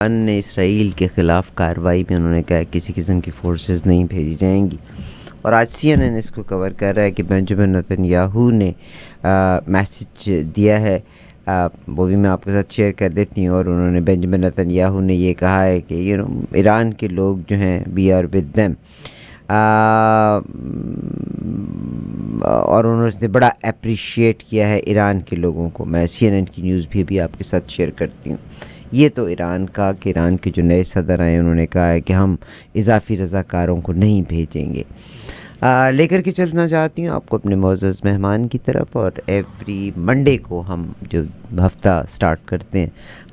نے اسرائیل کے خلاف کارروائی میں انہوں نے کہا کسی قسم کی فورسز نہیں بھیجی جائیں گی، اور آج CNN اس کو کور کر رہا ہے کہ بنجمن نتن یاہو نے میسج دیا ہے، وہ بھی میں آپ کے ساتھ شیئر کر دیتی ہوں. اور انہوں نے بنجمن نتن یاہو نے یہ کہا ہے کہ ایران کے لوگ جو ہیں وی آر ود دیم، اور انہوں نے بڑا اپریشیٹ کیا ہے ایران کے لوگوں کو. میں CNN کی نیوز بھی آپ کے ساتھ شیئر کرتی ہوں. یہ تو ایران کا کہ ایران کے جو نئے صدر آئے انہوں نے کہا ہے کہ ہم اضافی رضاکاروں کو نہیں بھیجیں گے. لے کر کے چلنا چاہتی ہوں آپ کو اپنے معزز مہمان کی طرف. اور ایوری منڈے کو ہم جو ہفتہ سٹارٹ کرتے ہیں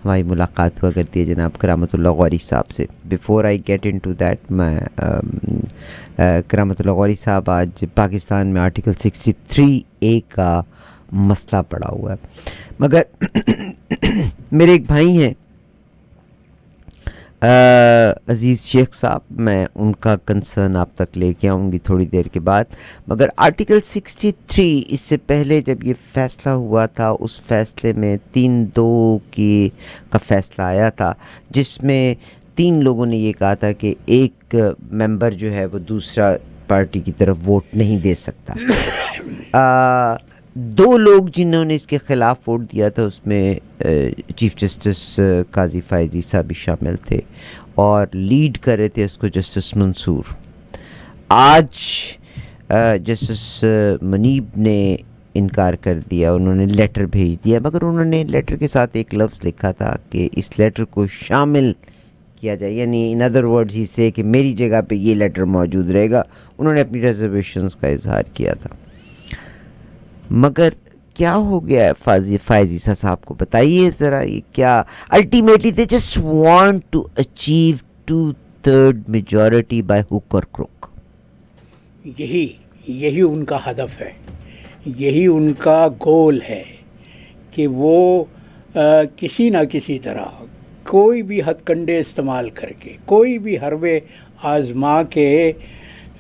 ہماری ملاقات ہوا کرتی ہے جناب کرامت اللہ غوری صاحب سے. Before I get into that دیٹ، میں کرامت اللہ غوری صاحب آج پاکستان میں آرٹیکل 63A کا مسئلہ پڑا ہوا ہے، مگر میرے ایک بھائی ہیں عزیز شیخ صاحب، میں ان کا کنسرن آپ تک لے کے آؤں گی تھوڑی دیر کے بعد. مگر آرٹیکل 63 اس سے پہلے جب یہ فیصلہ ہوا تھا، اس فیصلے میں 3-2 کا فیصلہ آیا تھا، جس میں 3 لوگوں نے یہ کہا تھا کہ ایک ممبر جو ہے وہ دوسرا پارٹی کی طرف ووٹ نہیں دے سکتا. 2 لوگ جنہوں نے اس کے خلاف ووٹ دیا تھا اس میں چیف جسٹس قاضی فائزی صاحب بھی شامل تھے، اور لیڈ کر رہے تھے اس کو جسٹس منصور. آج جسٹس منیب نے انکار کر دیا، انہوں نے لیٹر بھیج دیا، مگر انہوں نے لیٹر کے ساتھ ایک لفظ لکھا تھا کہ اس لیٹر کو شامل کیا جائے، یعنی ان ادر ورڈز ہی سے کہ میری جگہ پہ یہ لیٹر موجود رہے گا. انہوں نے اپنی ریزرویشنز کا اظہار کیا تھا. مگر کیا ہو گیا ہے فائزی صاحب کو بتائیے ذرا، یہ کیا ultimately they just want to achieve 2/3 majority by hook or crook. یہی ان کا ہدف ہے، یہی ان کا گول ہے کہ وہ کسی نہ کسی طرح کوئی بھی ہتھ کنڈے استعمال کر کے، کوئی بھی حربے آزما کے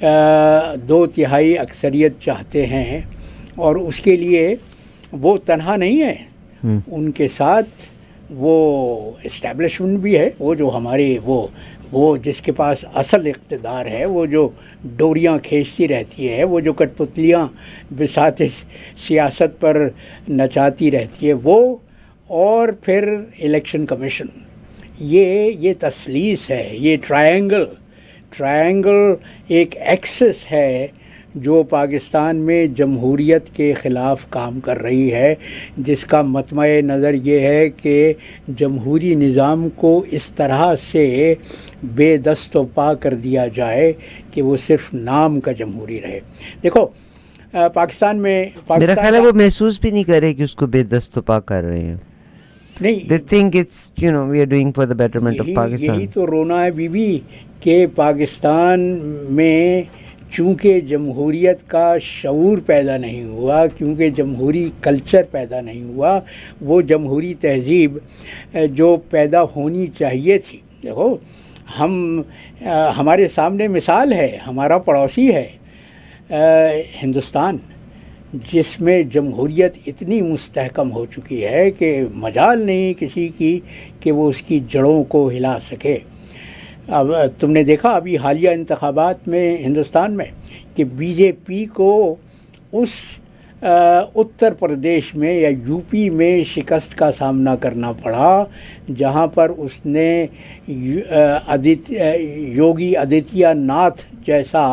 2/3 اکثریت چاہتے ہیں. اور اس کے لیے وہ تنہا نہیں ہے، ان کے ساتھ وہ اسٹیبلشمنٹ بھی ہے، وہ جو ہماری وہ جس کے پاس اصل اقتدار ہے، وہ جو ڈوریاں کھینچتی رہتی ہے، وہ جو کٹ پتلیاں بساط سیاست پر نچاتی رہتی ہے، وہ اور پھر الیکشن کمیشن. یہ تثلیث ہے، یہ ٹرائنگل ایک ایکسس ہے جو پاکستان میں جمہوریت کے خلاف کام کر رہی ہے، جس کا مطمع نظر یہ ہے کہ جمہوری نظام کو اس طرح سے بے دست و پا کر دیا جائے کہ وہ صرف نام کا جمہوری رہے. دیکھو پاکستان میں میرا خیال ہے وہ محسوس بھی نہیں کر رہے کہ اس کو بے دست و پا کر رہے ہیں. نہیں، they think it's we are doing for the betterment of Pakistan. یہی تو رونا ہے بی بی کہ پاکستان میں چونکہ جمہوریت کا شعور پیدا نہیں ہوا، کیونکہ جمہوری کلچر پیدا نہیں ہوا، وہ جمہوری تہذیب جو پیدا ہونی چاہیے تھی. دیکھو ہمارے سامنے مثال ہے، ہمارا پڑوسی ہے ہندوستان، جس میں جمہوریت اتنی مستحکم ہو چکی ہے کہ مجال نہیں کسی کی کہ وہ اس کی جڑوں کو ہلا سکے. اب تم نے دیکھا ابھی حالیہ انتخابات میں ہندوستان میں کہ بی جے پی کو اس اتر پردیش میں یا یو پی میں شکست کا سامنا کرنا پڑا، جہاں پر اس نے یوگی آدتیہ ناتھ جیسا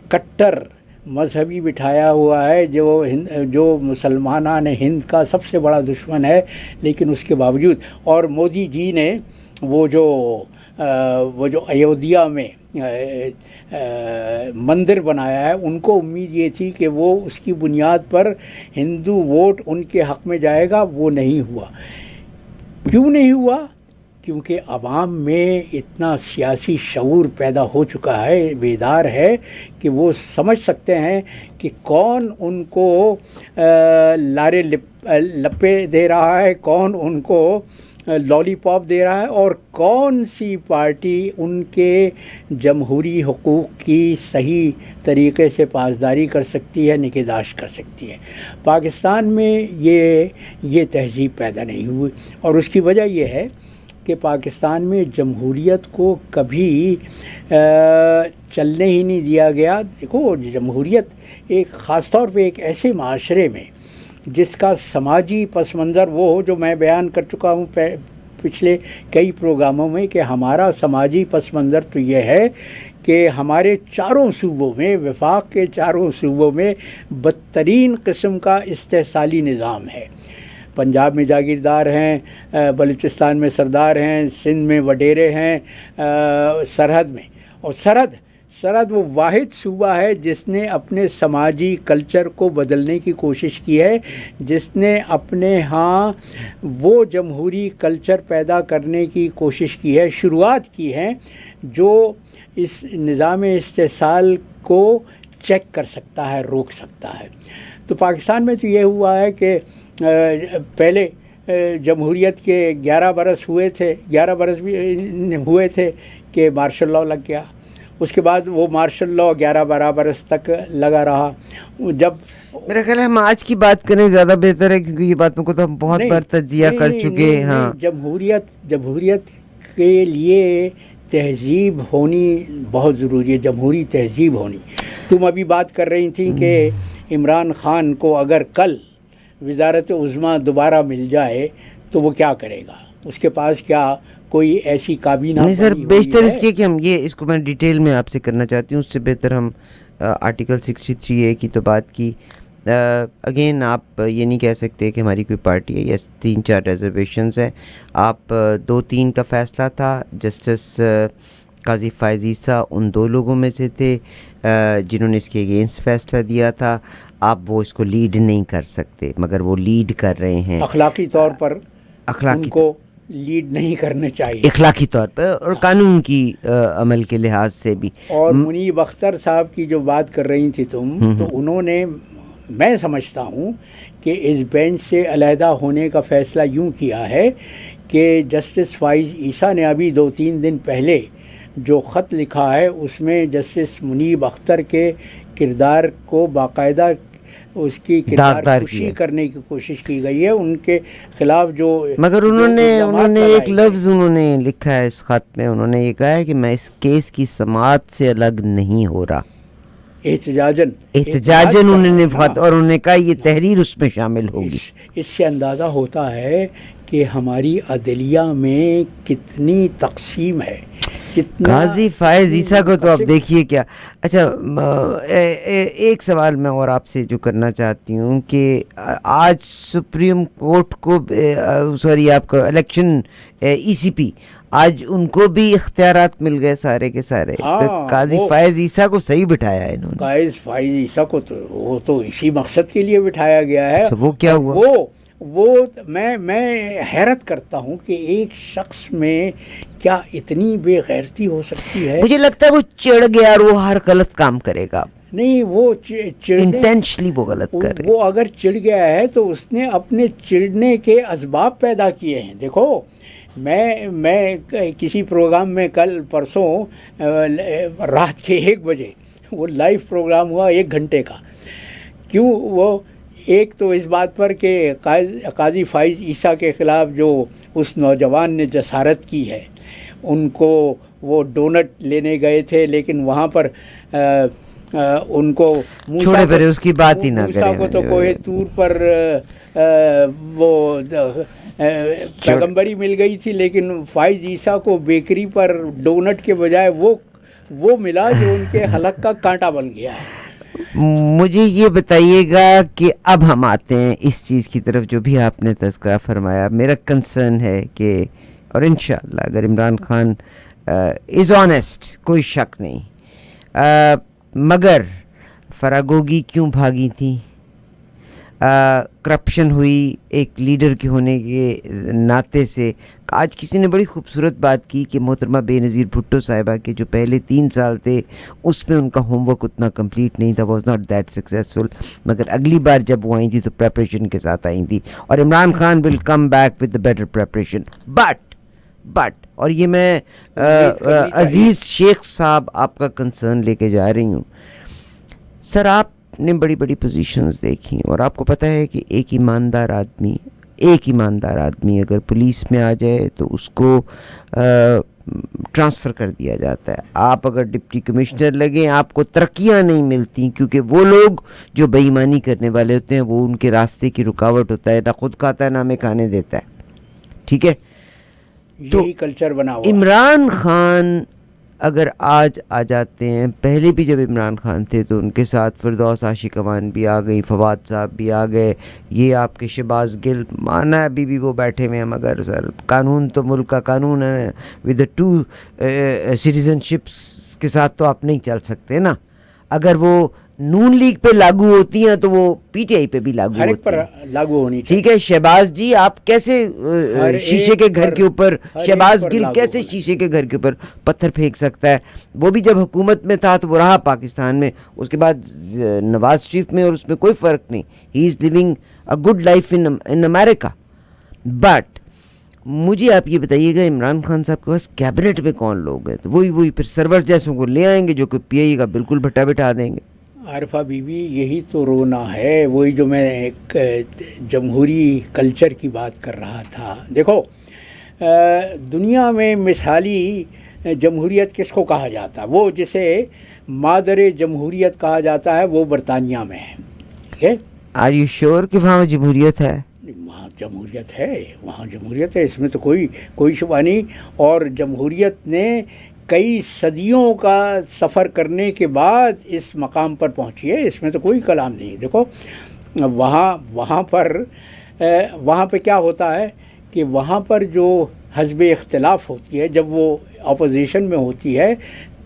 کٹر مذہبی بٹھایا ہوا ہے جو مسلمانان ہند کا سب سے بڑا دشمن ہے. لیکن اس کے باوجود، اور مودی جی نے وہ جو ایودھیا میں مندر بنایا ہے، ان کو امید یہ تھی کہ وہ اس کی بنیاد پر ہندو ووٹ ان کے حق میں جائے گا. وہ نہیں ہوا. کیوں نہیں ہوا؟ کیونکہ عوام میں اتنا سیاسی شعور پیدا ہو چکا ہے، بیدار ہے، کہ وہ سمجھ سکتے ہیں کہ کون ان کو لارے لپے دے رہا ہے، کون ان کو لالی پاپ دے رہا ہے، اور کون سی پارٹی ان کے جمہوری حقوق کی صحیح طریقے سے پاسداری کر سکتی ہے، نگہداشت کر سکتی ہے. پاکستان میں یہ تہذیب پیدا نہیں ہوئی، اور اس کی وجہ یہ ہے کہ پاکستان میں جمہوریت کو کبھی چلنے ہی نہیں دیا گیا. دیکھو جمہوریت ایک خاص طور پہ ایک ایسے معاشرے میں جس کا سماجی پس منظر وہ ہو جو میں بیان کر چکا ہوں پچھلے کئی پروگراموں میں کہ ہمارا سماجی پس منظر تو یہ ہے کہ ہمارے چاروں صوبوں میں وفاق کے چاروں صوبوں میں بدترین قسم کا استحصالی نظام ہے. پنجاب میں جاگیردار ہیں, بلوچستان میں سردار ہیں, سندھ میں وڈیرے ہیں, سرحد میں, اور سرحد وہ واحد صوبہ ہے جس نے اپنے سماجی کلچر کو بدلنے کی کوشش کی ہے, جس نے اپنے ہاں وہ جمہوری کلچر پیدا کرنے کی کوشش کی ہے, شروعات کی ہیں جو اس نظام استحصال کو چیک کر سکتا ہے, روک سکتا ہے. تو پاکستان میں تو یہ ہوا ہے کہ پہلے جمہوریت کے 11 برس ہوئے تھے, 11 برس بھی ہوئے تھے کہ مارشل لاء لگ گیا. اس کے بعد وہ مارشل لاء 11-12 برس تک لگا رہا. جب میرا خیال ہے ہم آج کی بات کریں زیادہ بہتر ہے, کیونکہ یہ باتوں کو تو ہم بہت بار تجزیہ کر چکے ہیں. ہاں, جمہوریت کے لیے تہذیب ہونی بہت ضروری ہے, جمہوری تہذیب ہونی. تم ابھی بات کر رہی تھیں کہ عمران خان کو اگر کل وزارت عظمیٰ دوبارہ مل جائے تو وہ کیا کرے گا, اس کے پاس کیا کوئی ایسی کابینہ نہیں سر, بیشتر اس کے کہ ہم اس کو میں ڈیٹیل میں آپ سے کرنا چاہتی ہوں, اس سے بہتر ہم آرٹیکل 63A کی تو بات کی. اگین آپ یہ نہیں کہہ سکتے کہ ہماری کوئی پارٹی ہے, یس 3-4 ریزرویشنز ہیں. آپ 2-3 کا فیصلہ تھا, جسٹس قاضی فائز عیسیٰ ان 2 لوگوں میں سے تھے جنہوں نے اس کے اگینسٹ فیصلہ دیا تھا. آپ وہ اس کو لیڈ نہیں کر سکتے, مگر وہ لیڈ کر رہے ہیں. اخلاقی طور پر ان کو لیڈ نہیں کرنے چاہیے, اخلاقی طور پر اور قانون کی عمل کے لحاظ سے بھی. اور منیب اختر صاحب کی جو بات کر رہی تھی تم, تو انہوں نے, میں سمجھتا ہوں کہ اس بینچ سے علیحدہ ہونے کا فیصلہ یوں کیا ہے کہ جسٹس فائز عیسیٰ نے ابھی 2-3 دن پہلے جو خط لکھا ہے اس میں جسٹس منیب اختر کے کردار کو باقاعدہ اس کی کردار کشی کرنے کی کوشش کی گئی ہے, ان کے خلاف جو, مگر انہوں نے ایک لفظ انہوں نے لکھا ہے اس خط میں, انہوں نے یہ کہا ہے کہ میں اس کیس کی سماعت سے الگ نہیں ہو رہا. احتجاجاً انہوں نے خط, اور انہوں نے کہا یہ تحریر اس میں شامل ہوگی. اس سے اندازہ ہوتا ہے کہ ہماری عدلیہ میں کتنی تقسیم ہے. قاضی فائز عیسیٰ کو تو آپ دیکھیے کیا. اچھا, ایک سوال میں اور آپ سے جو کرنا چاہتی ہوں کہ آج سپریم کورٹ کو, آپ کو الیکشن ECP, آج ان کو بھی اختیارات مل گئے سارے کے سارے. قاضی فائز عیسیٰ کو صحیح بٹھایا ہے انہوں نے. قاضی فائز عیسیٰ کو تو وہ تو اسی مقصد کے لیے بٹھایا گیا ہے. وہ کیا ہوا؟ وہ میں حیرت کرتا ہوں کہ ایک شخص میں کیا اتنی بے غیرتی ہو سکتی ہے. مجھے لگتا ہے وہ چڑھ گیا اور وہ ہر غلط کام کرے گا. نہیں, وہ انٹینشنلی وہ غلط کر رہے. وہ اگر چڑھ گیا ہے تو اس نے اپنے چڑھنے کے اسباب پیدا کیے ہیں. دیکھو, میں کسی پروگرام میں کل پرسوں رات کے 1 بجے وہ لائیو پروگرام ہوا 1 گھنٹے کا. کیوں؟ وہ ایک تو اس بات پر کہ قاضی فائز عیسیٰ کے خلاف جو اس نوجوان نے جسارت کی ہے, ان کو وہ ڈونٹ لینے گئے تھے, لیکن وہاں پر ان کو اس کی بات ہی نہ کریں. موسیٰ کو تو کوہ طور پر وہ پیغمبری مل گئی تھی, لیکن فائز عیسیٰ کو بیکری پر ڈونٹ کے بجائے وہ ملا جو ان کے حلق کا کانٹا بن گیا ہے. مجھے یہ بتائیے گا کہ اب ہم آتے ہیں اس چیز کی طرف جو بھی آپ نے تذکرہ فرمایا. میرا کنسرن ہے کہ, اور انشاءاللہ اگر عمران خان از آنیسٹ, کوئی شک نہیں, مگر فراگوگی کیوں بھاگی تھی, کرپشن ہوئی ایک لیڈر کے ہونے کے ناطے سے. آج کسی نے بڑی خوبصورت بات کی کہ محترمہ بے نظیر بھٹو صاحبہ کے جو پہلے 3 سال تھے اس میں ان کا ہوم ورک اتنا کمپلیٹ نہیں تھا, واز ناٹ دیٹ سکسیزفل, مگر اگلی بار جب وہ آئیں تھی تو پریپریشن کے ساتھ آئیں تھی, اور Imran Khan will come back with the better preparation. But اور یہ میں عزیز شیخ صاحب آپ کا کنسرن لے کے جا رہی ہوں. سر, آپ نے بڑی بڑی پوزیشنز دیکھی اور آپ کو پتہ ہے کہ ایک ایماندار آدمی, ایک ایماندار آدمی اگر پولیس میں آ جائے تو اس کو ٹرانسفر کر دیا جاتا ہے. آپ اگر ڈپٹی کمشنر لگیں آپ کو ترقیاں نہیں ملتی، کیونکہ وہ لوگ جو بے ایمانی کرنے والے ہوتے ہیں وہ ان کے راستے کی رکاوٹ ہوتا ہے، نہ خود کھاتا ہے نہ ہمیں کھانے دیتا ہے. ٹھیک ہے، یہی کلچر بنا ہوا. عمران خان اگر آج آ جاتے ہیں، پہلے بھی جب عمران خان تھے تو ان کے ساتھ فردوس عاشق امان بھی آ گئی، فواد صاحب بھی آ گئے، یہ آپ کے شہباز گل مانا ہے ابھی بھی وہ بیٹھے ہوئے ہیں، مگر سر قانون تو ملک کا قانون ہے، ود دا 2 سٹیزن شپس کے ساتھ تو آپ نہیں چل سکتے نا. اگر وہ نون لیگ پہ لاگو ہوتی ہیں تو وہ پی ٹی آئی پہ بھی لاگو ہر ایک ہوتی پر ہیں. لاگو ہونی چاہیے. ٹھیک ہے، شہباز جی آپ کیسے شیشے کے گھر کے اوپر، شہباز گل کیسے شیشے کے گھر کے اوپر پتھر پھینک سکتا ہے؟ وہ بھی جب حکومت میں تھا تو وہ رہا پاکستان میں، اس کے بعد نواز شریف میں، اور اس میں کوئی فرق نہیں. He is living a good life in America. But مجھے آپ یہ بتائیے گا عمران خان صاحب کے پاس کیبنٹ میں کون لوگ ہیں؟ تو وہی پھر سرور جیسوں کو لے آئیں گے جو کہ پی آئی کا بالکل بٹا بٹھا دیں گے. عارفہ بی بی یہی تو رونا ہے، وہی جو میں ایک جمہوری کلچر کی بات کر رہا تھا. دیکھو دنیا میں مثالی جمہوریت کس کو کہا جاتا ہے؟ وہ جسے مادر جمہوریت کہا جاتا ہے وہ برطانیہ میں ہے. ٹھیک ہے، آر یو شیور کہ وہاں جمہوریت ہے؟ وہاں جمہوریت ہے، وہاں جمہوریت ہے، اس میں تو کوئی شبہ نہیں. اور جمہوریت نے کئی صدیوں کا سفر کرنے کے بعد اس مقام پر پہنچی ہے، اس میں تو کوئی کلام نہیں. دیکھو وہاں پہ کیا ہوتا ہے کہ وہاں پر جو حزب اختلاف ہوتی ہے، جب وہ اپوزیشن میں ہوتی ہے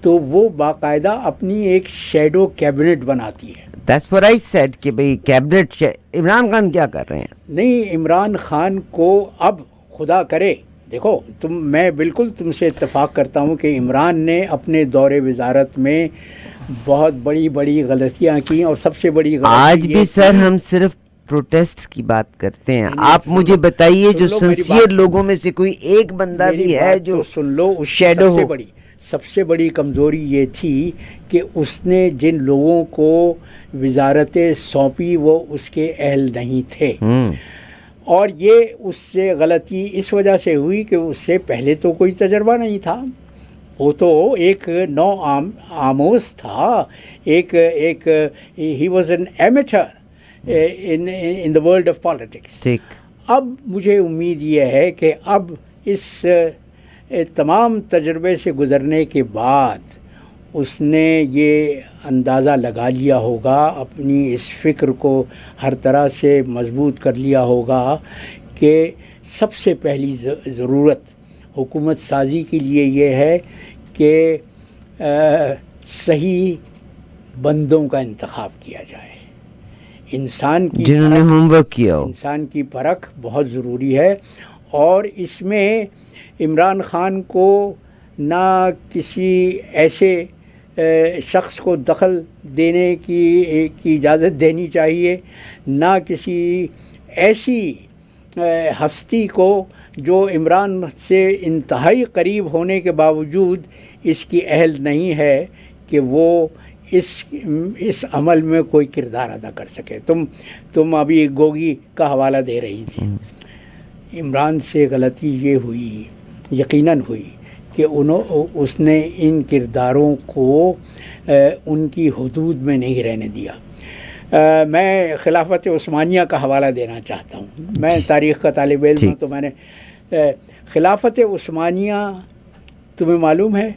تو وہ باقاعدہ اپنی ایک شیڈو کیبنٹ بناتی ہے. That's what I said کہ بھئی کیبنٹ عمران خان کیا کر رہے ہیں؟ نہیں، عمران خان کو اب خدا کرے، دیکھو میں بالکل تم سے اتفاق کرتا ہوں کہ عمران نے اپنے دور وزارت میں بہت بڑی غلطیاں کی، اور سب سے بڑی غلطی آج بھی سر ہم صرف پروٹیسٹ کی بات کرتے ہیں. آپ مجھے بتائیے جو سنسیئر لوگوں میں سے کوئی ایک بندہ بھی ہے جو سن لو، شیڈو ہو. سب سے بڑی کمزوری یہ تھی کہ اس نے جن لوگوں کو وزارتیں سونپی وہ اس کے اہل نہیں تھے. اور یہ اس سے غلطی اس وجہ سے ہوئی کہ اس سے پہلے تو کوئی تجربہ نہیں تھا، وہ تو ایک نو آموز تھا، ایک he was an amateur in the world of politics. ٹھیک، اب مجھے امید یہ ہے کہ اب اس تمام تجربے سے گزرنے کے بعد اس نے یہ اندازہ لگا لیا ہوگا، اپنی اس فکر کو ہر طرح سے مضبوط کر لیا ہوگا کہ سب سے پہلی ضرورت حکومت سازی کے لیے یہ ہے کہ صحیح بندوں کا انتخاب کیا جائے. انسان کی جنہوں نے ہوم ورک کیا ہو، انسان کی پرکھ بہت ضروری ہے. اور اس میں عمران خان کو نہ کسی ایسے شخص کو دخل دینے کی اجازت دینی چاہیے، نہ کسی ایسی ہستی کو جو عمران سے انتہائی قریب ہونے کے باوجود اس کی اہل نہیں ہے کہ وہ اس عمل میں کوئی کردار ادا کر سکے. تم ابھی گوگی کا حوالہ دے رہی تھی. عمران سے غلطی یہ ہوئی، یقیناً ہوئی، کہ اس نے ان کرداروں کو ان کی حدود میں نہیں رہنے دیا. میں خلافت عثمانیہ کا حوالہ دینا چاہتا ہوں. میں تاریخ کا طالب علم ہوں تو میں نے خلافت عثمانیہ، تمہیں معلوم ہے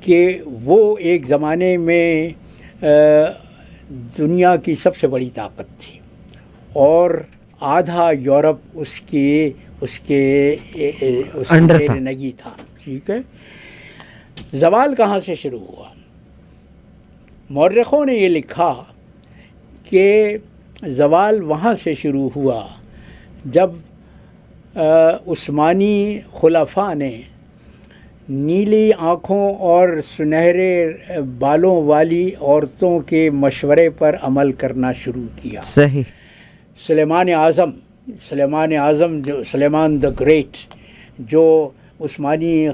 کہ وہ ایک زمانے میں دنیا کی سب سے بڑی طاقت تھی، اور آدھا یورپ اس کے زیر نگی تھا. ٹھیک ہے، زوال کہاں سے شروع ہوا؟ مورخوں نے یہ لکھا کہ زوال وہاں سے شروع ہوا جب عثمانی خلفاء نے نیلی آنکھوں اور سنہرے بالوں والی عورتوں کے مشورے پر عمل کرنا شروع کیا. صحیح. سلیمان اعظم جو سلیمان دا گریٹ، جو عثمانی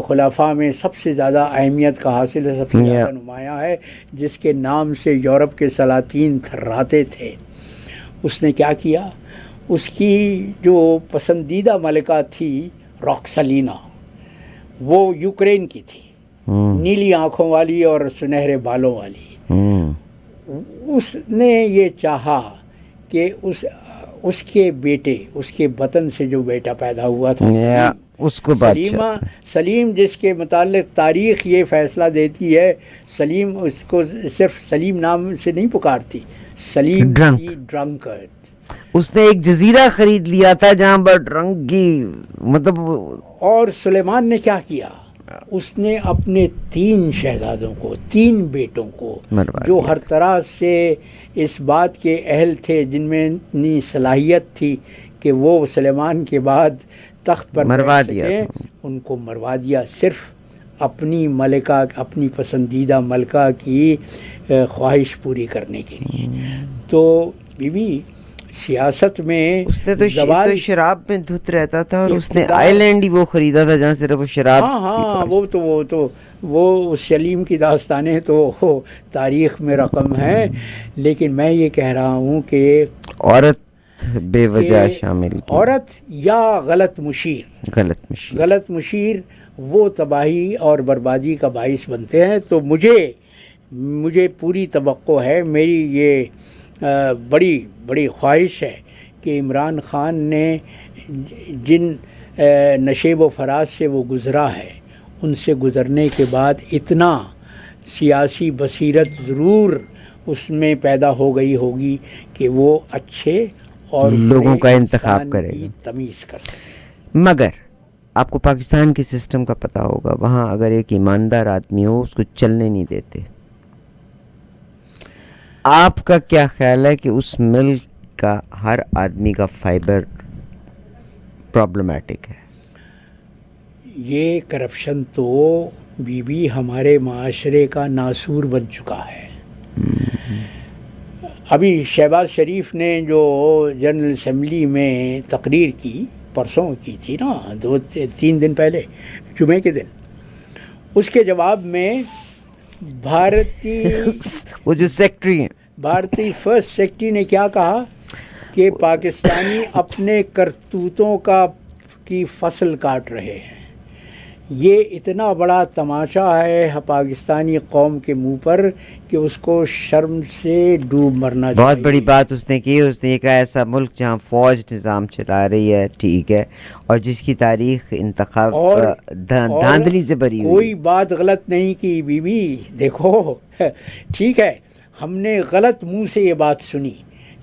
خلفاء میں سب سے زیادہ اہمیت کا حاصل ہے، سب سے زیادہ نمایاں ہے، جس کے نام سے یورپ کے سلاطین تھراتے تھے، اس نے کیا کیا؟ اس کی جو پسندیدہ ملکہ تھی روکسلینا، وہ یوکرین کی تھی، نیلی آنکھوں والی اور سنہرے بالوں والی. اس نے یہ چاہا کہ اس کے بیٹے، اس کے وطن سے جو بیٹا پیدا ہوا تھا اس کو سلیم، جس کے متعلق تاریخ یہ فیصلہ دیتی ہے، سلیم اس کو صرف سلیم نام سے نہیں پکارتی، سلیم کی ڈرنکرڈ. اس نے ایک جزیرہ خرید لیا تھا جہاں پر ڈرنک کی مطلب. اور سلیمان نے کیا کیا؟ اس نے اپنے 3 شہزادوں کو، 3 بیٹوں کو، جو ہر طرح سے اس بات کے اہل تھے، جن میں اتنی صلاحیت تھی کہ وہ سلیمان کے بعد تخت پر بیٹھ سکیں، ان کو مروا دیا، صرف اپنی ملکہ، اپنی پسندیدہ ملکہ کی خواہش پوری کرنے کے لیے. تو بی بی سیاست میں اس نے تو شراب میں دھت رہتا تھا، اور اس نے آئی لینڈ ہی وہ خریدا تھا جہاں صرف وہ شراب. ہاں وہ سلیم کی داستانیں تو تاریخ میں رقم ہیں. لیکن میں یہ کہہ رہا ہوں کہ عورت بے وجہ شامل کی، عورت یا غلط مشیر وہ تباہی اور بربادی کا باعث بنتے ہیں. تو مجھے پوری توقع ہے، میری یہ بڑی خواہش ہے کہ عمران خان نے جن نشیب و فراز سے وہ گزرا ہے، ان سے گزرنے کے بعد اتنا سیاسی بصیرت ضرور اس میں پیدا ہو گئی ہوگی کہ وہ اچھے اور لوگوں کا انتخاب کرے گا، تمیز کر سکے. مگر آپ کو پاکستان کے سسٹم کا پتہ ہوگا، وہاں اگر ایک ایماندار آدمی ہو اس کو چلنے نہیں دیتے. آپ کا کیا خیال ہے کہ اس ملک کا ہر آدمی کا فائبر پرابلمٹک ہے؟ یہ کرپشن تو بی ہمارے معاشرے کا ناسور بن چکا ہے. ابھی شہباز شریف نے جو جنرل اسمبلی میں تقریر کی، پرسوں کی تھی نا، 2-3 دن پہلے، جمعے کے دن، اس کے جواب میں وہ جو سیکٹری ہیں، بھارتی فرسٹ سیکٹری نے کیا کہا کہ پاکستانی اپنے کرتوتوں کی فصل کاٹ رہے ہیں. یہ اتنا بڑا تماشا ہے پاکستانی قوم کے منہ پر کہ اس کو شرم سے ڈوب مرنا چاہیے. بہت بڑی بات اس نے کی. اس نے یہ کہا ایسا ملک جہاں فوج نظام چلا رہی ہے، ٹھیک ہے، اور جس کی تاریخ انتخاب دھاندلی سے بھری ہوئی. کوئی بات غلط نہیں کی بی. دیکھو ٹھیک ہے، ہم نے غلط منہ سے یہ بات سنی،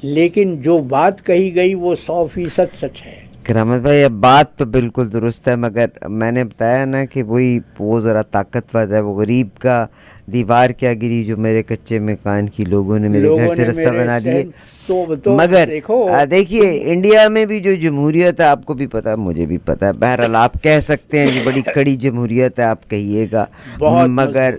لیکن جو بات کہی گئی وہ 100% سچ ہے. کرامت بھائی، اب بات تو بالکل درست ہے، مگر میں نے بتایا نا کہ وہ ذرا طاقتور ہے. وہ غریب کا دیوار کیا گری جو میرے کچے مکان کی لوگوں نے میرے گھر سے رستہ بنا لیے. مگر دیکھیے، انڈیا میں بھی جو جمہوریت ہے، آپ کو بھی پتا ہے، مجھے بھی پتا ہے، بہرحال آپ کہہ سکتے ہیں یہ بڑی کڑی جمہوریت ہے، آپ کہیے گا، مگر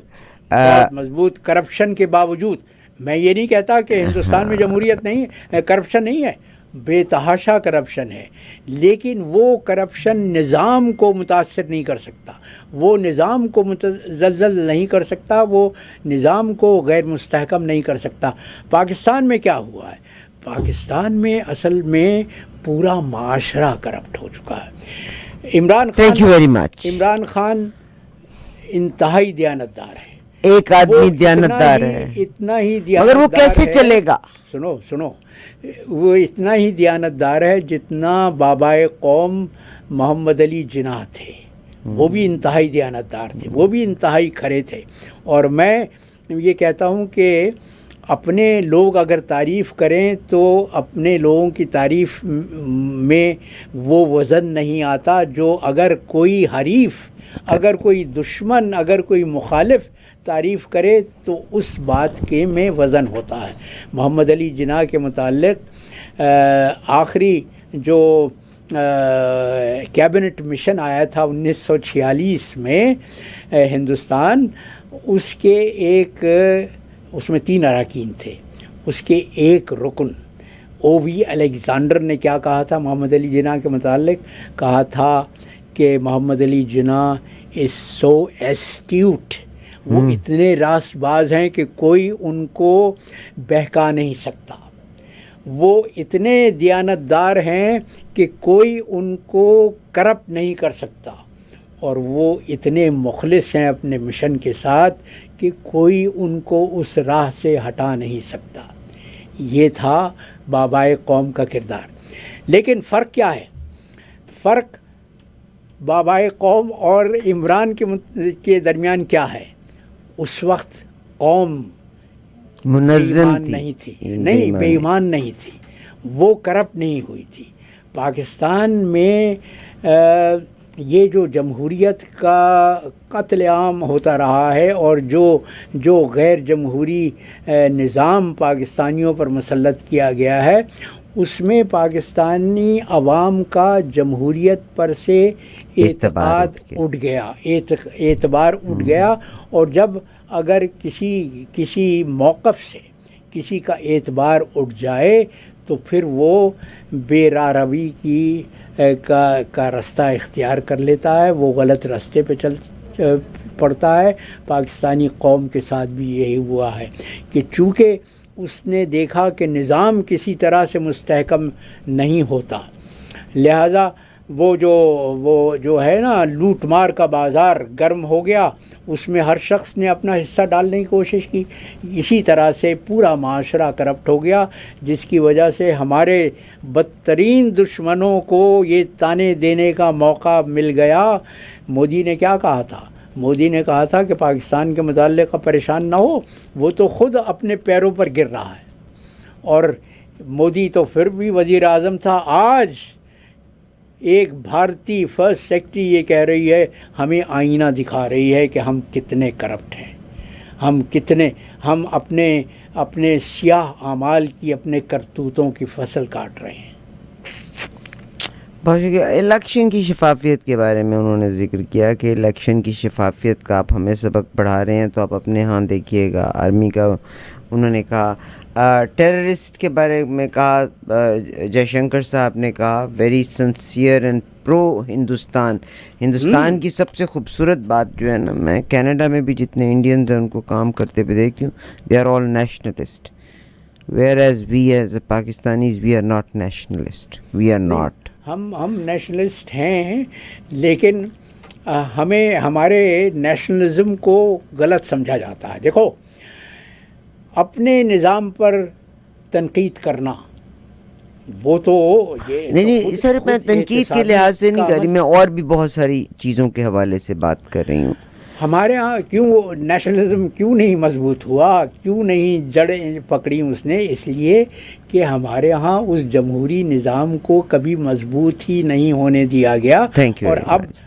بہت مضبوط کرپشن کے باوجود. میں یہ نہیں کہتا کہ ہندوستان میں جمہوریت نہیں ہے، کرپشن نہیں ہے، بے تحاشا کرپشن ہے، لیکن وہ کرپشن نظام کو متاثر نہیں کر سکتا، وہ نظام کو زلزل نہیں کر سکتا، وہ نظام کو غیر مستحکم نہیں کر سکتا. پاکستان میں کیا ہوا ہے؟ پاکستان میں اصل میں پورا معاشرہ کرپٹ ہو چکا ہے. عمران خان انتہائی دیانتدار ہے. ایک آدمی دیانتدار ہے، اتنا ہی دیانتدار، مگر وہ کیسے چلے گا؟ سنو، وہ اتنا ہی دیانتدار ہے جتنا بابائے قوم محمد علی جناح تھے. وہ بھی انتہائی دیانتدار تھے، وہ بھی انتہائی کھرے تھے. اور میں یہ کہتا ہوں کہ اپنے لوگ اگر تعریف کریں تو اپنے لوگوں کی تعریف میں وہ وزن نہیں آتا جو اگر کوئی حریف، اگر کوئی دشمن، اگر کوئی مخالف تعریف کرے تو اس بات کے میں وزن ہوتا ہے. محمد علی جناح کے متعلق آخری جو کیبنٹ مشن آیا تھا 1946 میں ہندوستان، اس میں 3 اراکین تھے. اس کے ایک رکن او وی الیگزینڈر نے کیا کہا تھا محمد علی جناح کے متعلق؟ کہا تھا کہ محمد علی جناح از سو ایسٹیوٹ، وہ اتنے راست باز ہیں کہ کوئی ان کو بہکا نہیں سکتا. وہ اتنے دیانتدار ہیں کہ کوئی ان کو کرپٹ نہیں کر سکتا، اور وہ اتنے مخلص ہیں اپنے مشن کے ساتھ کہ کوئی ان کو اس راہ سے ہٹا نہیں سکتا۔ یہ تھا بابائے قوم کا کردار۔ لیکن فرق کیا ہے؟ فرق بابائے قوم اور عمران کے درمیان کیا ہے؟ اس وقت قوم منظم نہیں تھی، نہیں بے ایمان نہیں تھی، وہ کرپٹ نہیں ہوئی تھی۔ پاکستان میں یہ جو جمہوریت کا قتل عام ہوتا رہا ہے اور جو غیر جمہوری نظام پاکستانیوں پر مسلط کیا گیا ہے، اس میں پاکستانی عوام کا جمہوریت پر سے اعتقاد اٹھ گیا، اعتبار اٹھ گیا، اور جب اگر کسی موقف سے کسی کا اعتبار اٹھ جائے تو پھر وہ بے راروی کا رستہ اختیار کر لیتا ہے، وہ غلط راستے پہ چل پڑتا ہے۔ پاکستانی قوم کے ساتھ بھی یہی ہوا ہے کہ چونکہ اس نے دیکھا کہ نظام کسی طرح سے مستحکم نہیں ہوتا، لہذا وہ جو ہے نا لوٹ مار کا بازار گرم ہو گیا، اس میں ہر شخص نے اپنا حصہ ڈالنے کی کوشش کی، اسی طرح سے پورا معاشرہ کرپٹ ہو گیا، جس کی وجہ سے ہمارے بدترین دشمنوں کو یہ تانے دینے کا موقع مل گیا۔ مودی نے کیا کہا تھا؟ مودی نے کہا تھا کہ پاکستان کے متعلق پریشان نہ ہو، وہ تو خود اپنے پیروں پر گر رہا ہے، اور مودی تو پھر بھی وزیر اعظم تھا۔ آج ایک بھارتی فرسٹ سیکرٹری یہ کہہ رہی ہے، ہمیں آئینہ دکھا رہی ہے کہ ہم کتنے کرپٹ ہیں، ہم اپنے سیاہ اعمال کی، اپنے کرتوتوں کی فصل کاٹ رہے ہیں۔ بہت شکریہ۔ الیکشن کی شفافیت کے بارے میں انہوں نے ذکر کیا کہ الیکشن کی شفافیت کا آپ ہمیں سبق پڑھا رہے ہیں، تو آپ اپنے ہاں دیکھیے گا۔ آرمی کا انہوں نے کہا، ٹیررسٹ کے بارے میں کہا، جے شنکر صاحب نے کہا ویری سنسیئر اینڈ پرو ہندوستان کی سب سے خوبصورت بات جو ہے نا، میں کینیڈا میں بھی جتنے انڈینز ہیں ان کو کام کرتے ہوئے دیکھتی ہوں، they are all nationalist, whereas we as Pakistanis we are not nationalist, we are not. ہم نیشنلسٹ ہیں، لیکن ہمیں ہمارے نیشنلزم کو غلط سمجھا جاتا ہے۔ دیکھو، اپنے نظام پر تنقید کرنا، وہ تو نہیں سر، میں تنقید کے لحاظ سے نہیں کر رہی، میں اور بھی بہت ساری چیزوں کے حوالے سے بات کر رہی ہوں۔ ہمارے ہاں کیوں نیشنلزم کیوں نہیں مضبوط ہوا، کیوں نہیں جڑیں پکڑی اس نے؟ اس لیے کہ ہمارے ہاں اس جمہوری نظام کو کبھی مضبوط ہی نہیں ہونے دیا گیا۔ اور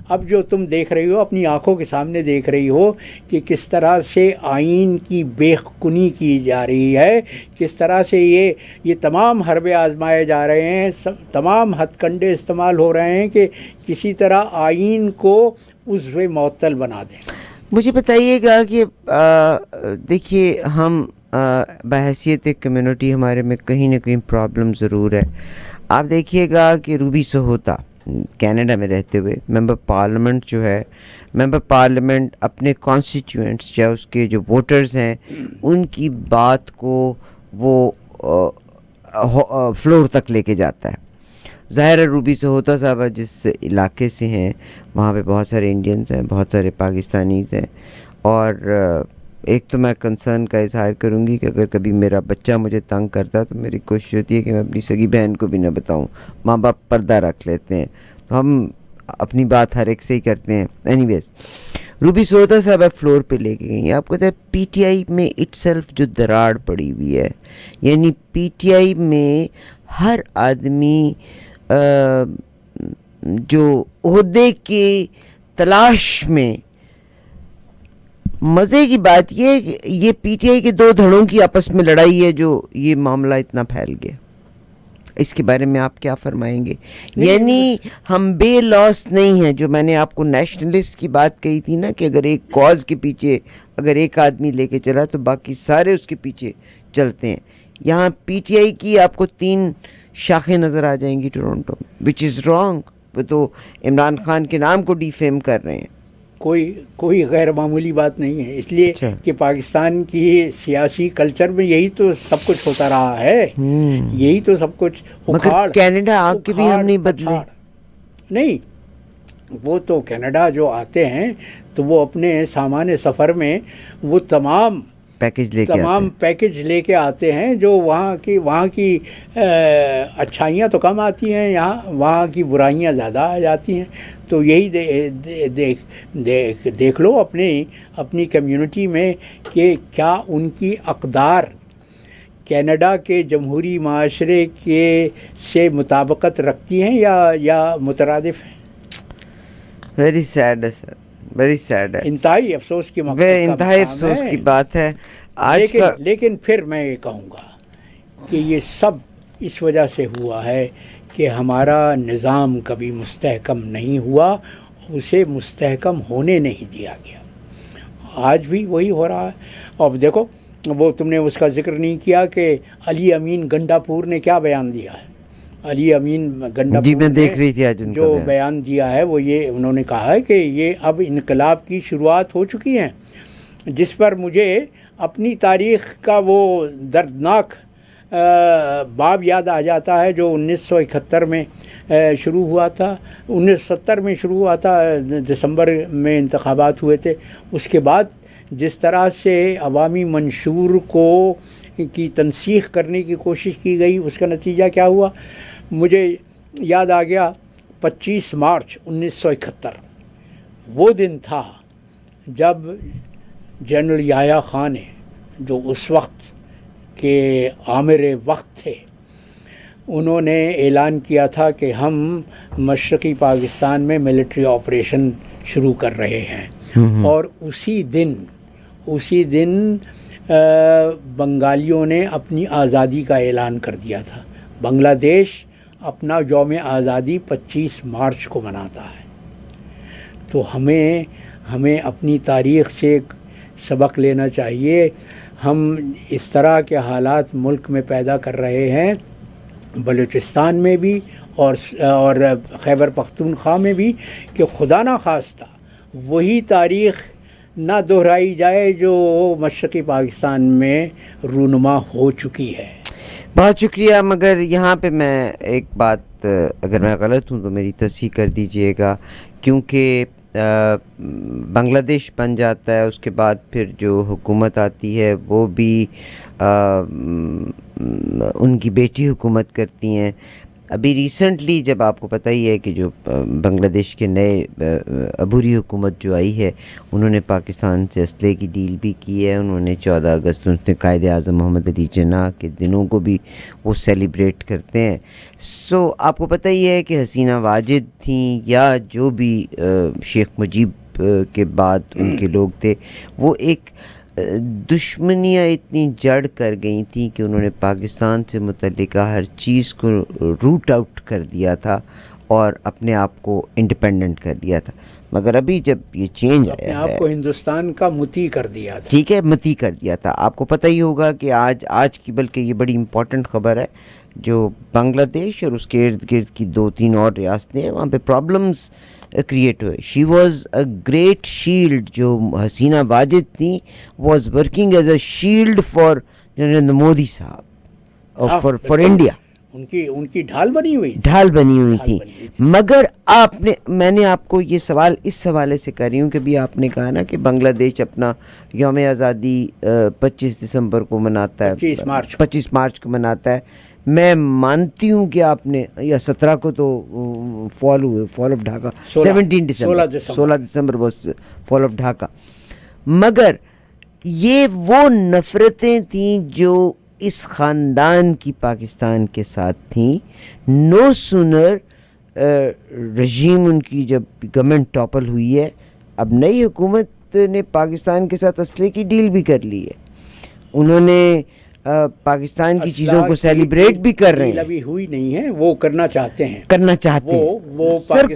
اب جو تم دیکھ رہی ہو، اپنی آنکھوں کے سامنے دیکھ رہی ہو کہ کس طرح سے آئین کی بے خونی کی جا رہی ہے، کس طرح سے یہ تمام حربے آزمائے جا رہے ہیں، تمام ہتھ کنڈے استعمال ہو رہے ہیں کہ کسی طرح آئین کو عضو معطل بنا دیں۔ مجھے بتائیے گا کہ دیکھیے، ہم بحیثیت ایک کمیونٹی ہمارے میں کہیں نہ کہیں پرابلم ضرور ہے۔ آپ دیکھیے گا کہ روبی سہوتا کینیڈا میں رہتے ہوئے ممبر پارلیمنٹ جو ہے، ممبر پارلیمنٹ اپنے کانسٹیٹیوئنٹس، چاہے اس کے جو ووٹرز ہیں، ان کی بات کو وہ فلور تک لے کے جاتا ہے۔ ظاہر ہے روبی سہوتا صاحبہ جس علاقے سے ہیں وہاں پہ بہت سارے انڈینز ہیں، بہت سارے پاکستانیز ہیں، اور ایک تو میں کنسرن کا اظہار کروں گی کہ اگر کبھی میرا بچہ مجھے تنگ کرتا تو میری کوشش ہوتی ہے کہ میں اپنی سگی بہن کو بھی نہ بتاؤں، ماں باپ پردہ رکھ لیتے ہیں، تو ہم اپنی بات ہر ایک سے ہی کرتے ہیں۔ اینی ویز، روبی سہوتا صاحبہ فلور پہ لے کے گئی۔ آپ کو پتہ ہے پی ٹی آئی میں اٹ سیلف جو دراڑ پڑی ہوئی ہے، یعنی پی ٹی آئی میں ہر آدمی جو عہدے کی تلاش میں، مزے کی بات یہ ہے کہ یہ پی ٹی آئی کے دو دھڑوں کی آپس میں لڑائی ہے جو یہ معاملہ اتنا پھیل گیا۔ اس کے بارے میں آپ کیا فرمائیں گے؟ یعنی ہم بے لوس نہیں ہیں، جو میں نے آپ کو نیشنلسٹ کی بات کہی تھی نا کہ اگر ایک کاز کے پیچھے اگر ایک آدمی لے کے چلا تو باقی سارے اس کے پیچھے چلتے ہیں۔ یہاں پی ٹی آئی کی آپ کو 3 شاخیں نظر آ جائیں گی ٹورنٹو میں، وچ از رانگ۔ وہ تو عمران خان کے نام کو ڈیفیم کر رہے ہیں۔ کوئی غیر معمولی بات نہیں ہے، اس لیے کہ پاکستان کی سیاسی کلچر میں یہی تو سب کچھ ہوتا رہا ہے، یہی تو سب کچھ مگر کینیڈا آ کے بھی ہم نہیں بدلے. نہیں، وہ تو کینیڈا جو آتے ہیں تو وہ اپنے سامان سفر میں وہ تمام پیکج لے کے آتے ہیں، جو وہاں کی اچھائیاں تو کم آتی ہیں، وہاں کی برائیاں زیادہ آ جاتی ہیں. تو یہی دیکھ لو اپنی کمیونٹی میں کہ کیا ان کی اقدار کینیڈا کے جمہوری معاشرے سے مطابقت رکھتی ہیں یا مترادف ہیں. ویری سیڈ ہے سر، ویری سیڈ ہے، انتہائی افسوس کی بات ہے آج کا. لیکن پھر میں یہ کہوں گا کہ یہ سب اس وجہ سے ہوا ہے کہ ہمارا نظام کبھی مستحکم نہیں ہوا، اسے مستحکم ہونے نہیں دیا گیا. آج بھی وہی ہو رہا ہے. اب دیکھو، وہ تم نے اس کا ذکر نہیں کیا کہ علی امین گنڈا پور نے کیا بیان دیا ہے. علی امین گنڈا پور نے جو بیان دیا ہے وہ یہ انہوں نے کہا ہے کہ یہ اب انقلاب کی شروعات ہو چکی ہیں، جس پر مجھے اپنی تاریخ کا وہ دردناک باب یاد آ جاتا ہے جو 1971 میں شروع ہوا تھا، 1970 میں شروع ہوا تھا، دسمبر میں انتخابات ہوئے تھے. اس کے بعد جس طرح سے عوامی منشور کی تنسیخ کرنے کی کوشش کی گئی، اس کا نتیجہ کیا ہوا مجھے یاد آ گیا. 25 مارچ 1971 وہ دن تھا جب جنرل یحییٰ خان نے، جو اس وقت کے آمر وقت تھے، انہوں نے اعلان کیا تھا کہ ہم مشرقی پاکستان میں ملٹری آپریشن شروع کر رہے ہیں. اور اسی دن بنگالیوں نے اپنی آزادی کا اعلان کر دیا تھا. بنگلہ دیش اپنا یوم آزادی 25 مارچ کو مناتا ہے. تو ہمیں اپنی تاریخ سے سبق لینا چاہیے. ہم اس طرح کے حالات ملک میں پیدا کر رہے ہیں، بلوچستان میں بھی اور خیبر پختونخوا میں بھی، کہ خدا نہ خواستہ وہی تاریخ نہ دہرائی جائے جو مشرقی پاکستان میں رونما ہو چکی ہے. بہت شکریہ. مگر یہاں پہ میں ایک بات، اگر میں غلط ہوں تو میری تصحیح کر دیجئے گا، کیونکہ بنگلہ دیش بن جاتا ہے، اس کے بعد پھر جو حکومت آتی ہے وہ بھی ان کی بیٹی حکومت کرتی ہیں. ابھی ریسنٹلی جب آپ کو پتہ ہی ہے کہ جو بنگلہ دیش کے نئے عبوری حکومت جو آئی ہے، انہوں نے پاکستان سے اسلحے کی ڈیل بھی کی ہے. انہوں نے 14 اگست میں قائد اعظم محمد علی جناح کے دنوں کو بھی وہ سیلیبریٹ کرتے ہیں. سو آپ کو پتہ ہی ہے کہ حسینہ واجد تھیں یا جو بھی شیخ مجیب کے بعد ان کے لوگ تھے، وہ ایک دشمنیاں اتنی جڑ کر گئی تھیں کہ انہوں نے پاکستان سے متعلقہ ہر چیز کو روٹ آؤٹ کر دیا تھا اور اپنے آپ کو انڈیپینڈنٹ کر دیا تھا. مگر ابھی جب یہ چینج آیا ہے، آپ کو ہندوستان کا متی کر دیا تھا. ٹھیک ہے، متی کر دیا تھا. آپ کو پتہ ہی ہوگا کہ آج کی، بلکہ یہ بڑی امپورٹنٹ خبر ہے، جو بنگلہ دیش اور اس کے ارد گرد کی 2-3 اور ریاستیں ہیں، وہاں پہ پرابلمز کریٹ ہوئے. She was a great shield. جو حسینہ واجد تھیں was working as a shield for Narendra Modi صاحب اور فار انڈیا. ان کی ڈھال بنی ہوئی تھی. مگر میں نے آپ کو یہ سوال اس حوالے سے کر رہی ہوں کہ بھی آپ نے کہا نا کہ بنگلہ دیش اپنا یوم آزادی 25 دسمبر کو مناتا ہے، 25 مارچ کو مناتا ہے. میں مانتی ہوں کہ آپ نے، یا 17 کو تو fall of Dhaka, 16 December was fall of Dhaka. مگر یہ وہ نفرتیں تھیں جو اس خاندان کی پاکستان کے ساتھ تھیں. نو سونر رژیم ان کی جب گورنمنٹ ٹاپل ہوئی ہے، اب نئی حکومت نے پاکستان کے ساتھ اسلحے کی ڈیل بھی کر لی ہے. انہوں نے پاکستان کی چیزوں کو سیلیبریٹ بھی کر رہے ہیں. ابھی ہوئی نہیں ہے، وہ کرنا چاہتے ہیں سر،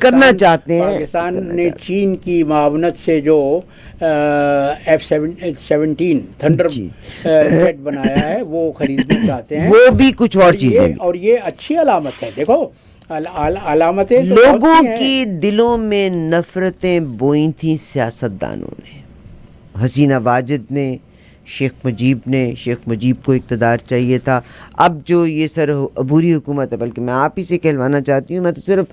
کرنا چاہتے ہیں. پاکستان نے چین کی معاونت سے جو F-17 تھنڈر جیٹ بنایا ہے وہ خریدنا چاہتے ہیں. وہ بھی کچھ اور چیزیں، اور یہ اچھی علامت ہے. دیکھو علامتیں تو بہت لوگوں سی ہیں۔ کی دلوں میں نفرتیں بوئی تھیں سیاستدانوں نے، حسینہ واجد نے، شیخ مجیب کو اقتدار چاہیے تھا۔ اب جو یہ سر عبوری حکومت ہے، بلکہ میں آپ ہی سے کہلوانا چاہتی ہوں، میں تو صرف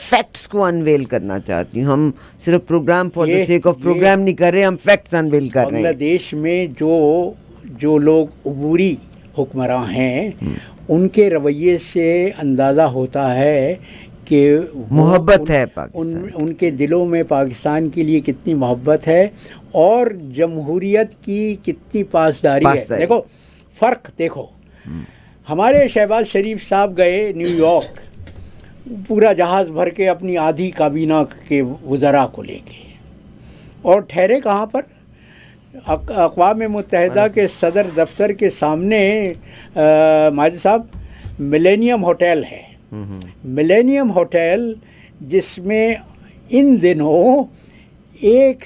فیکٹس کو انویل کرنا چاہتی ہوں، ہم صرف programme for the sake of programme نہیں کر رہے، ہم فیکٹس انویل کر رہے ہیں۔ بنگلہ دیش میں جو لوگ عبوری حکمراں ہیں ان کے رویے سے اندازہ ہوتا ہے کہ محبت ہے پاکستان، ان کے دلوں میں پاکستان کے لیے کتنی محبت ہے اور جمہوریت کی کتنی پاسداری ہے۔ دیکھو فرق دیکھو، ہمارے شہباز شریف صاحب گئے نیو یارک پورا جہاز بھر کے اپنی آدھی کابینہ کے وزراء کو لے کے، اور ٹھہرے کہاں پر؟ اقوام متحدہ کے صدر دفتر کے سامنے ماجد صاحب ملینیم ہوٹل ہے، ملینیم ہوٹل جس میں ان دنوں ایک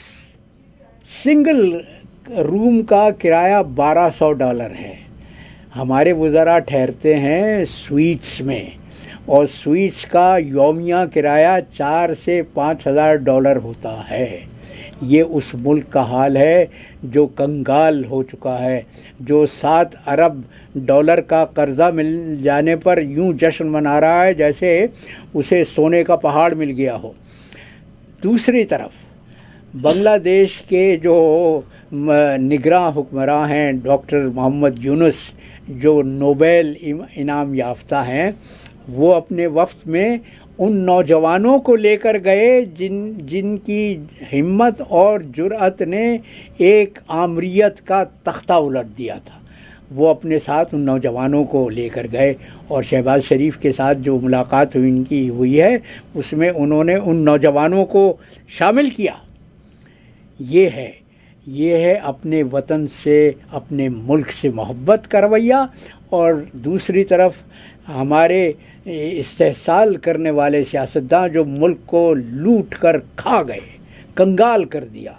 سنگل روم کا کرایہ $1200 ہے۔ ہمارے وزراء ٹھہرتے ہیں سویٹس میں، اور سویٹس کا یومیہ کرایہ $4,000 سے $5,000 ہوتا ہے۔ یہ اس ملک کا حال ہے جو کنگال ہو چکا ہے، جو $7 ارب کا قرضہ مل جانے پر یوں جشن منا رہا ہے جیسے اسے سونے کا پہاڑ مل گیا ہو۔ دوسری طرف بنگلہ دیش کے جو نگراں حکمراں ہیں ڈاکٹر محمد یونس، جو نوبیل انعام یافتہ ہیں، وہ اپنے وفد میں ان نوجوانوں کو لے کر گئے جن کی ہمت اور جرأت نے ایک آمریت کا تختہ الٹ دیا تھا۔ وہ اپنے ساتھ ان نوجوانوں کو لے کر گئے، اور شہباز شریف کے ساتھ جو ملاقات ان کی ہوئی ہے اس میں انہوں نے ان نوجوانوں کو شامل کیا۔ یہ ہے اپنے وطن سے، اپنے ملک سے محبت کا رویہ، اور دوسری طرف ہمارے استحصال کرنے والے سیاستداں جو ملک کو لوٹ کر کھا گئے، کنگال کر دیا،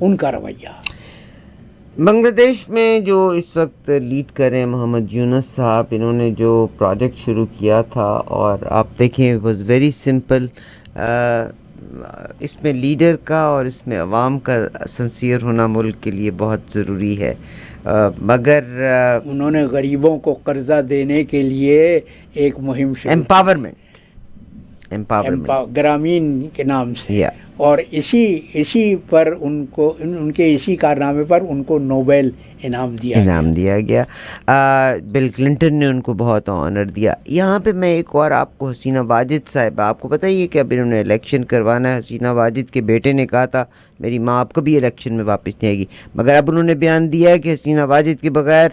ان کا رویہ۔ بنگلہ دیش میں جو اس وقت لیڈ کر رہے ہیں محمد یونس صاحب، انہوں نے جو پروجیکٹ شروع کیا تھا، اور آپ دیکھیں واز ویری سمپل، اس میں لیڈر کا اور اس میں عوام کا سنسیئر ہونا ملک کے لیے بہت ضروری ہے، مگر انہوں نے غریبوں کو قرضہ دینے کے لیے ایک مہم شروع امپاورمنٹ گرامین کے نام سے، یا اور اسی پر ان کے اسی کارنامے پر ان کو نوبیل انعام دیا گیا۔ بل کلنٹن نے ان کو بہت آنر دیا۔ یہاں پہ میں ایک اور آپ کو، حسینہ واجد صاحب، آپ کو پتہ ہی ہے کہ اب انہوں نے الیکشن کروانا ہے۔ حسینہ واجد کے بیٹے نے کہا تھا میری ماں آپ کبھی الیکشن میں واپس نہیں آئے گی، مگر اب انہوں نے بیان دیا ہے کہ حسینہ واجد کے بغیر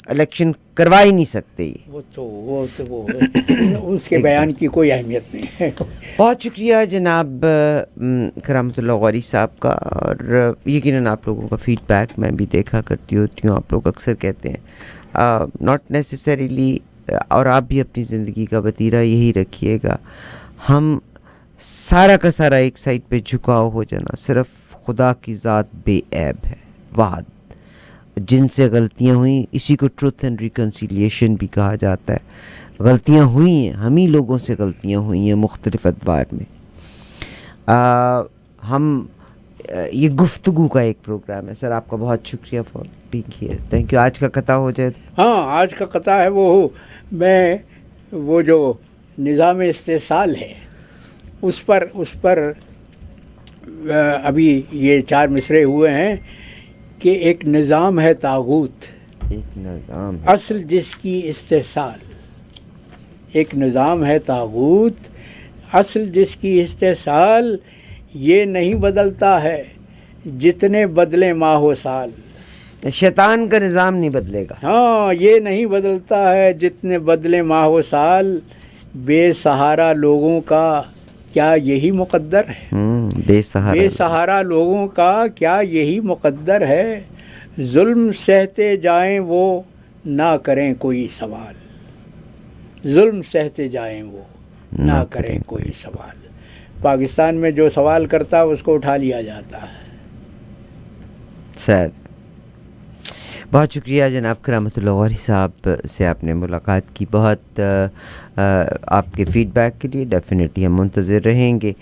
الیکشن کروا ہی نہیں سکتے۔ وہ اس کے بیان کی کوئی اہمیت نہیں ہے۔ بہت شکریہ جناب کرامت اللہ غوری صاحب کا، اور یقیناً آپ لوگوں کا فیڈ بیک میں بھی دیکھا کرتی ہوتی ہوں، آپ لوگ اکثر کہتے ہیں ناٹ نیسیسریلی، اور آپ بھی اپنی زندگی کا وتیرہ یہی رکھیے گا، ہم سارا کا سارا ایک سائڈ پہ جھکاؤ ہو جانا، صرف خدا کی ذات بے عیب ہے، واحد، جن سے غلطیاں ہوئیں، اسی کو ٹروتھ اینڈ ریکنسیلیشن بھی کہا جاتا ہے۔ غلطیاں ہوئی ہیں، ہم ہی لوگوں سے غلطیاں ہوئی ہیں مختلف ادوار میں۔ یہ گفتگو کا ایک پروگرام ہے۔ سر آپ کا بہت شکریہ for being here, thank you. آج کا قطع ہو جائے تو؟ ہاں، آج کا قطع ہے وہ جو نظام استحصال ہے اس پر ابھی یہ 4 مصرعے ہوئے ہیں کہ ایک نظام ہے طاغوت، ایک نظام اصل جس کی استحصال، ایک نظام ہے طاغوت، اصل جس کی استحصال، یہ نہیں بدلتا ہے جتنے بدلے ماہ و سال۔ شیطان کا نظام نہیں بدلے گا۔ ہاں، یہ نہیں بدلتا ہے جتنے بدلے ماہ و سال، بے سہارا لوگوں کا کیا یہی مقدر ہے؟ بے سہارا لوگوں کا کیا یہی مقدر ہے؟ ظلم سہتے جائیں وہ نہ کریں کوئی سوال، ظلم سہتے جائیں وہ نہ کریں کوئی سوال۔ پاکستان میں جو سوال کرتا ہے اس کو اٹھا لیا جاتا ہے۔ سر بہت شکریہ جناب کرامت اللہ غوری صاحب سے آپ نے ملاقات کی. بہت آپ کے فیڈ بیک کے لیے ڈیفینیٹلی ہم منتظر رہیں گے.